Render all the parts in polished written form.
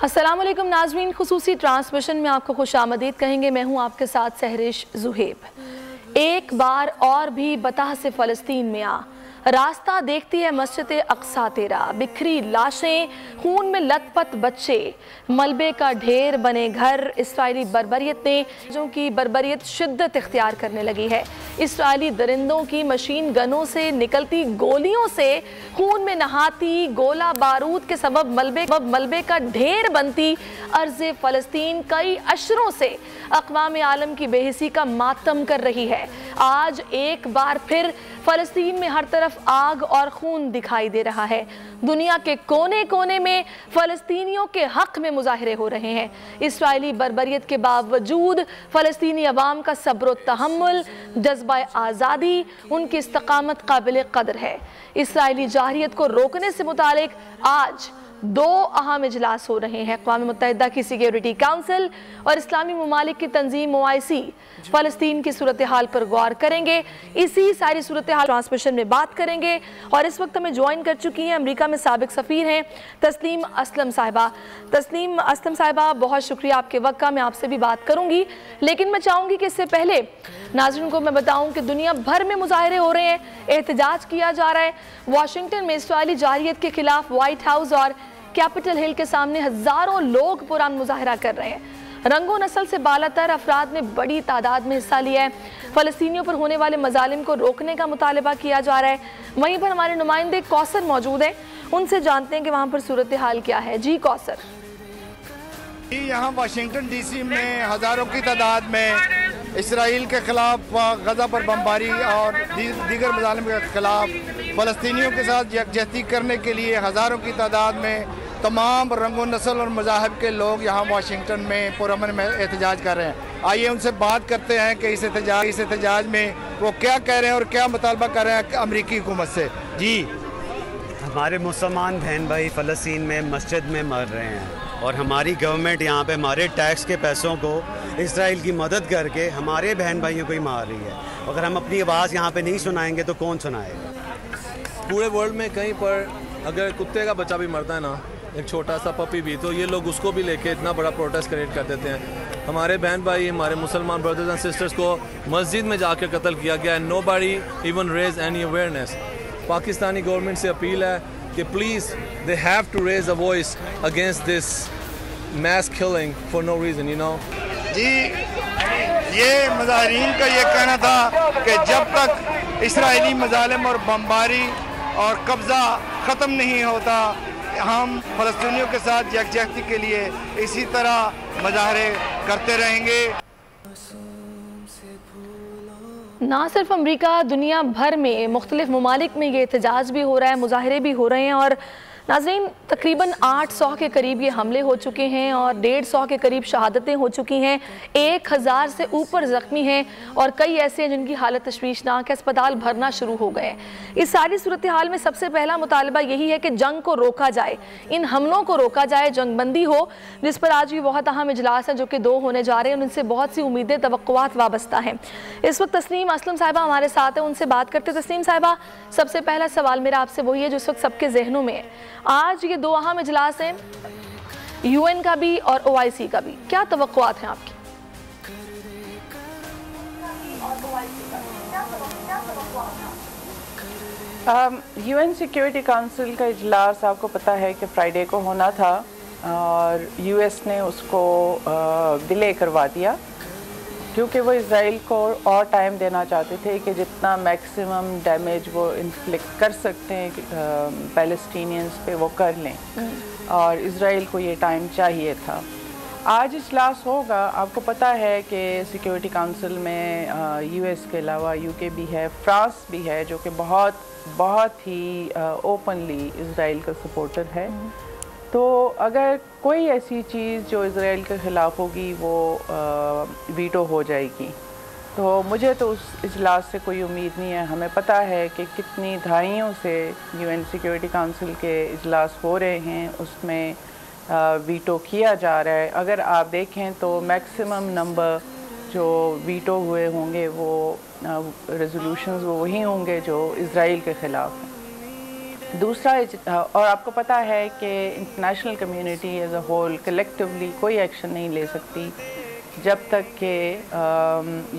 अस्सलाम वालेकुम नाज़रीन, खुसूसी ट्रांसमिशन में आपको खुश आमदीद कहेंगे। मैं हूँ आपके साथ सहरिश ज़ुहेब। एक बार और भी बता से फ़लस्तीन में आ, रास्ता देखती है मस्जिद अक्सा तेरा, बिखरी लाशें, खून में लथपथ बच्चे, मलबे का ढेर बने घर। इसराइली बर्बरियत ने जो की बर्बरियत शिद्दत इख्तियार करने लगी है। इसराइली दरिंदों की मशीन गनों से निकलती गोलियों से खून में नहाती, गोला बारूद के सबब मलबे का ढेर बनती अर्ज़ फ़लस्तीन कई अशरों से अक़वाम आलम की बेहिसी का मातम कर रही है। आज एक बार फिर फ़लस्तीन में हर तरफ आग और खून दिखाई दे रहा है। दुनिया के कोने कोने में फ़लस्तीनियों के हक़ में मुज़ाहरे हो रहे हैं। इसराइली बर्बरियत के बावजूद फ़लस्तीनी अवाम का सब्र व तहम्मुल, जज्बा आज़ादी, उनकी इस्तक़ामत काबिल क़द्र है। इसराइली जाहिरियत को रोकने से मुतालिक आज दो अहम इजलास हो रहे हैं। अक़वाम मुत्तहिदा की सिक्योरिटी काउंसिल और इस्लामी ममालिक की तंजीम OIC फ़लस्तीन की सूरत हाल पर गौर करेंगे। इसी सारी सूरत हाल ट्रांसमिशन में बात करेंगे और इस वक्त हमें ज्वाइन कर चुकी हैं अमेरिका में साबिक सफ़ीर हैं तस्लीम असलम साहिबा। तस्लीम असलम साहिबा, बहुत शुक्रिया आपके वक्त का। मैं आपसे भी बात करूँगी, लेकिन मैं चाहूँगी कि इससे पहले नाज़रीन को मैं बताऊँ कि दुनिया भर में मुज़ाहरे हो रहे हैं, एहतजाज किया जा रहा है। वाशिंगटन में इसराइली जाहिरियत के खिलाफ वाइट हाउस और कैपिटल हिल के सामने हज़ारों लोग पुरान मुज़ाहरा कर रहे हैं। रंगो नस्ल से बालातर अफराद ने बड़ी तादाद में हिस्सा लिया है। फ़लस्तीनियों पर होने वाले मज़ालिम को रोकने का मुतालबा किया जा रहा है। वहीं पर हमारे नुमाइंदे कौसर मौजूद हैं, उनसे जानते हैं कि वहाँ पर सूरत हाल क्या है। जी कौसर। यहाँ वाशिंगटन DC में हज़ारों की तादाद में इसराइल के ख़िलाफ़ गज़ा पर बमबारी और दीगर मज़ालिम के ख़िलाफ़ फ़लस्तीनियों के साथ यकजहती करने के लिए हज़ारों की तादाद में तमाम रंगो नस्ल और मज़ाहब के लोग यहाँ वाशिंगटन में पुरअमन में एहतजाज कर रहे हैं। आइए उनसे बात करते हैं कि इस एहतजाज में वो क्या कह रहे हैं और क्या मुतालबा कर रहे हैं अमरीकी हुकूमत से। जी, हमारे मुसलमान बहन भाई फ़लस्तीन में मस्जिद में मर रहे हैं और हमारी गवर्नमेंट यहाँ पे हमारे टैक्स के पैसों को इसराइल की मदद करके हमारे बहन भाइयों को ही मार रही है। अगर हम अपनी आवाज़ यहाँ पे नहीं सुनाएंगे तो कौन सुनाएगा? पूरे वर्ल्ड में कहीं पर अगर कुत्ते का बच्चा भी मरता है ना, एक छोटा सा पपी भी, तो ये लोग उसको भी लेके इतना बड़ा प्रोटेस्ट क्रिएट कर देते हैं। हमारे बहन भाई, हमारे मुसलमान ब्रदर्स एंड सिस्टर्स को मस्जिद में जाकर कत्ल किया गया है। Nobody even raise any awareness. Pakistani government से अपील है कि please they have to raise a voice against this mass killing for no reason, you know. जी, ये मुजाहिरीन का ये कहना था कि जब तक इसराइली मज़ालिम और बमबारी और कब्ज़ा ख़त्म नहीं होता, हम फ़लस्तीनियों के साथ यकजहती के लिए इसी तरह मुज़ाहरे करते रहेंगे। ना सिर्फ अमेरिका, दुनिया भर में मुख्तलिफ ममालिक में ये एहतजाज भी हो रहा है, मुज़ाहरे भी हो रहे हैं। और नाज़रीन, तकरीबन 800 के करीब ये हमले हो चुके हैं और 150 के करीब शहादतें हो चुकी हैं। 1000 से ऊपर ज़ख्मी हैं और कई ऐसे हैं जिनकी हालत तशवीशनाक है, अस्पताल भरना शुरू हो गए हैं। इस सारी सूरत हाल में सबसे पहला मुतालबा यही है कि जंग को रोका जाए, इन हमलों को रोका जाए, जंग बंदी हो, जिस पर आज भी बहुत अहम इजलास हैं जो कि 2 होने जा रहे हैं। उनसे बहुत सी उम्मीदें, तवक्कुआत वाबस्ता हैं। इस वक्त तस्लीम असलम साहिबा हमारे साथ हैं, उनसे बात करते। तस्लीम साहिबा, सबसे पहला सवाल मेरा आपसे वही है जो इस वक्त सबके जहनों में है। आज ये 2 अहम इजलास हैं, UN का भी और OIC का भी, क्या तवक्कुआत हैं आपकी? UN सिक्योरिटी काउंसिल का इजलास आपको पता है कि फ्राइडे को होना था और US ने उसको डिले करवा दिया क्योंकि वो इसराइल को और टाइम देना चाहते थे कि जितना मैक्सिमम डैमेज वो इन्फ्लिक्ट कर सकते हैं पैलेस्टीनियंस पे वो कर लें, और इसराइल को ये टाइम चाहिए था। आज इजलास होगा। आपको पता है कि सिक्योरिटी काउंसिल में US के अलावा UK भी है, फ्रांस भी है जो कि बहुत ही ओपनली इसराइल का सपोर्टर है। तो अगर कोई ऐसी चीज़ जो इज़राइल के ख़िलाफ़ होगी वो वीटो हो जाएगी। तो मुझे तो उस इजलास से कोई उम्मीद नहीं है। हमें पता है कि कितनी दहाइयों से UN सिक्योरिटी काउंसिल के इजलास हो रहे हैं, उसमें वीटो किया जा रहा है। अगर आप देखें तो मैक्सिमम नंबर जो वीटो हुए होंगे वो रेजोल्यूशंस वो वही होंगे जो इज़राइल के ख़िलाफ़ हैं। दूसरा, और आपको पता है कि international community as a whole collectively कोई एक्शन नहीं ले सकती जब तक कि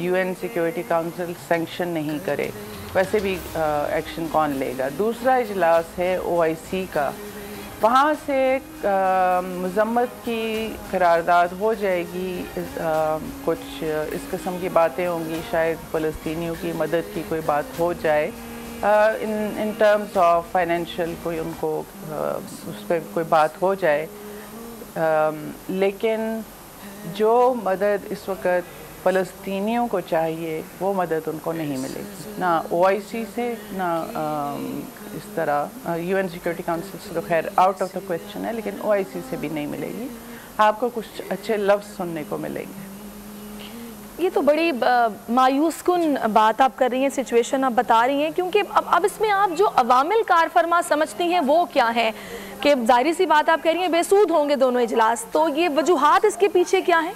UN सिक्योरिटी काउंसिल सैंक्शन नहीं करे। वैसे भी एक्शन कौन लेगा। दूसरा इजलास है OIC का, वहाँ से मज़म्मत की करारदाद हो जाएगी, कुछ इस किस्म की बातें होंगी, शायद फ़लस्तीनियों की मदद की कोई बात हो जाए इन टर्म्स ऑफ फाइनेंशियल, कोई उनको उस पर कोई बात हो जाए। लेकिन जो मदद इस वक्त फ़लस्तीनियों को चाहिए वो मदद उनको नहीं मिलेगी, ना OIC से, ना इस तरह UN सिक्योरिटी काउंसिल से तो खैर आउट ऑफ द क्वेश्चन है, लेकिन OIC से भी नहीं मिलेगी। आपको कुछ अच्छे लफ्ज़ सुनने को मिलेंगे। ये तो बड़ी मायूस कुन बात आप कर रही हैं, सिचुएशन आप बता रही हैं, क्योंकि अब इसमें आप जो अवामिल कार फरमा समझती हैं वो क्या हैं कि जाहिर सी बात आप कह रही हैं बेसूद होंगे दोनों इजलास, तो ये वजूहात इसके पीछे क्या हैं?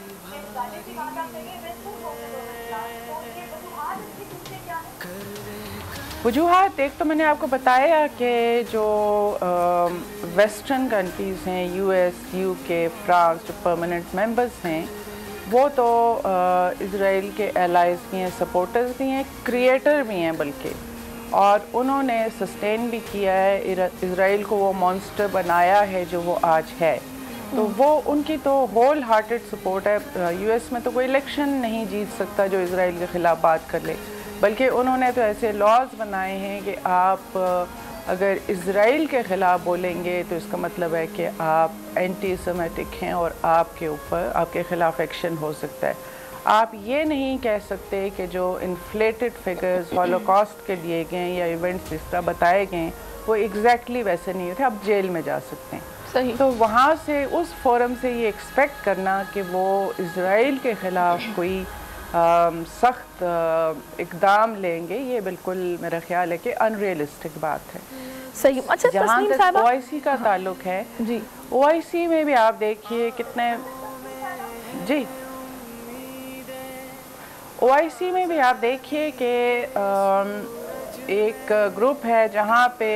वजूहात एक तो मैंने आपको बताया कि जो वेस्टर्न कंट्रीज़ हैं, US, UK, फ्रांस, जो परमानेंट मेंबर्स हैं, वो तो इज़राइल के एलाइज भी हैं, सपोर्टर्स भी हैं, क्रिएटर भी हैं बल्कि, और उन्होंने सस्टेन भी किया है इज़राइल को, वो मॉन्स्टर बनाया है जो वो आज है। तो वो उनकी तो होल हार्टेड सपोर्ट है। US में तो कोई इलेक्शन नहीं जीत सकता जो इज़राइल के ख़िलाफ़ बात कर ले, बल्कि उन्होंने तो ऐसे लॉज बनाए हैं कि आप अगर इज़राइल के ख़िलाफ़ बोलेंगे तो इसका मतलब है कि आप एंटी सेमेटिक हैं और आपके ऊपर, आपके ख़िलाफ़ एक्शन हो सकता है। आप ये नहीं कह सकते कि जो इन्फ्लेटेड फिगर्स हॉलोकॉस्ट के लिए गए या इवेंट्स जिस तरह बताए गए वो एग्जैक्टली वैसे नहीं थे, आप जेल में जा सकते हैं। सही। तो वहाँ से, उस फोरम से ये एक्सपेक्ट करना कि वो इज़राइल के ख़िलाफ़ कोई सख्त इक़दाम लेंगे, ये बिल्कुल मेरा ख्याल है कि अनरियलिस्टिक बात है। सही। अच्छा, जहाँ तक OIC का ताल्लुक है जी, OIC में भी आप देखिए कितने, जी OIC में भी आप देखिए कि एक ग्रुप है जहाँ पे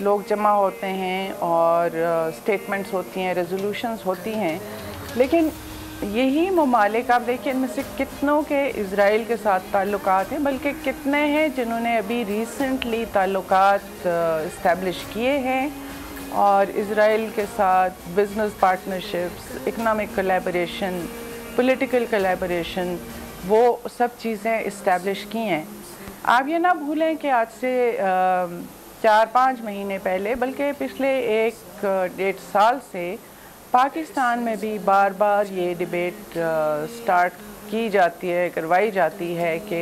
लोग जमा होते हैं और स्टेटमेंट्स होती हैं, रेजोल्यूशंस होती हैं, लेकिन यही ममालिक आप देखिए इनमें से कितनों के इज़राइल के साथ ताल्लुकात हैं, बल्कि कितने हैं जिन्होंने अभी रिसेंटली ताल्लुकात इस्टेब्लिश किए हैं और इज़राइल के साथ business partnerships, economic collaboration, political collaboration, वो सब चीज़ें इस्टेब्लिश की हैं। आप ये ना भूलें कि आज से 4-5 महीने पहले, बल्कि पिछले 1-1.5 साल से पाकिस्तान में भी बार बार ये डिबेट स्टार्ट की जाती है, करवाई जाती है कि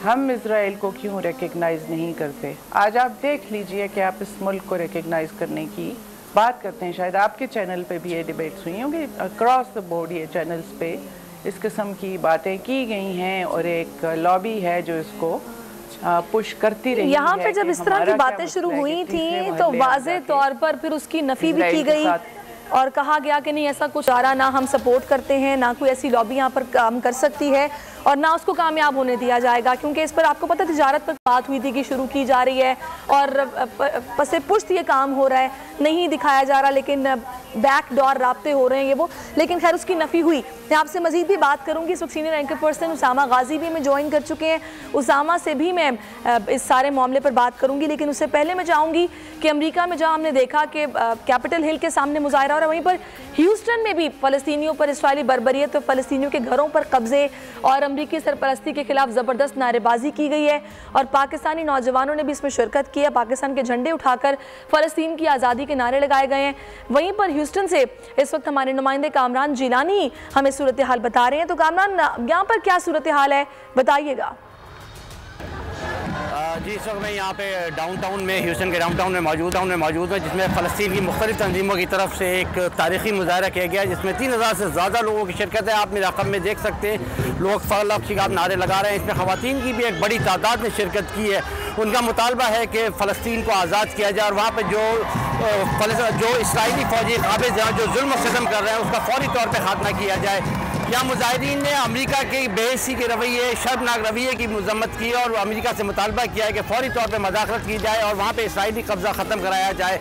हम इज़राइल को क्यों रिकग्नाइज़ नहीं करते। आज आप देख लीजिए कि आप इस मुल्क को रिकग्नाइज़ करने की बात करते हैं, शायद आपके चैनल पे भी ये डिबेट्स हुई होंगी, अक्रॉस द बोर्ड ये चैनल्स पे इस किस्म की बातें की गई हैं और एक लॉबी है जो इसको पुश करती रही है। यहाँ पे जब इस तरह की बातें शुरू हुई थी तो वाज़े तौर पर फिर उसकी नफ़ी भी की गई और कहा गया कि नहीं, ऐसा कुछ चारा ना हम सपोर्ट करते हैं, ना कोई ऐसी लॉबी यहाँ पर काम कर सकती है और ना उसको कामयाब होने दिया जाएगा, क्योंकि इस पर आपको पता तिजारत पर बात हुई थी कि शुरू की जा रही है और पसे पुश्त ये काम हो रहा है, नहीं दिखाया जा रहा, लेकिन बैक डोर राब्ते हो रहे हैं ये वो, लेकिन खैर उसकी नफ़ी हुई। मैं आपसे मज़ीद भी बात करूँगी, इस वक्त सीनियर एंकर पर्सन उसामा गाजी भी हमें ज्वाइन कर चुके हैं, उसामा से भी मैं इस सारे मामले पर बात करूँगी, लेकिन उससे पहले मैं चाहूँगी कि अमेरिका में जहाँ हमने देखा कि कैपिटल हिल के सामने मुजाहरा हो रहा है, वहीं पर ह्यूस्टन में भी फ़लस्तीनियों पर इस्राइली बर्बरियत और फ़लस्तीनियों के घरों पर कब्ज़े और अमरीकी सरपरस्ती के खिलाफ ज़बरदस्त नारेबाजी की गई है और पाकिस्तानी नौजवानों ने भी इसमें शिरकत की है। पाकिस्तान के झंडे उठाकर फ़लस्तीन की आज़ादी के नारे लगाए गए हैं। वहीं पर ह्यूस्टन से इस वक्त हमारे नुमाइंदे कामरान जिलानी हमें सूरत हाल बता रहे हैं। तो कामरान, यहाँ पर क्या सूरत हाल है, बताइएगा। जी, इस वक्त मैं यहाँ पे डाउनटाउन में, ह्यूस्टन के डाउनटाउन में मौजूद हूँ, जिसमें फ़लस्तीन की मुख्तलिफ़ तंजीमों की तरफ से एक तारीख़ी मुज़ाहरा किया गया, जिसमें 3000 से ज़्यादा लोगों की शिरकत है। आप मेरे रकम में देख सकते हैं, लोग फ़लस्तीन नारे लगा रहे हैं। इसमें ख़वातीन की भी एक बड़ी तादाद ने शिरकत की है। उनका मुतालबा है कि फ़लस्तीन को आज़ाद किया जाए और वहाँ पर जो इस्राइली फ़ौजी काबिज़ हैं जो जुल्म सितम कर रहे हैं उसका फ़ौरी तौर पर खात्मा किया जाए। यहाँ मुजाहिदीन ने अमेरिका के बेहसी के रवैये, शर्मनाक रवैये की मजम्मत की और अमेरिका से मुतालबा किया है कि फौरी तौर पर मदाखलत की जाए और वहाँ पर इसराइली कब्ज़ा ख़त्म कराया जाए।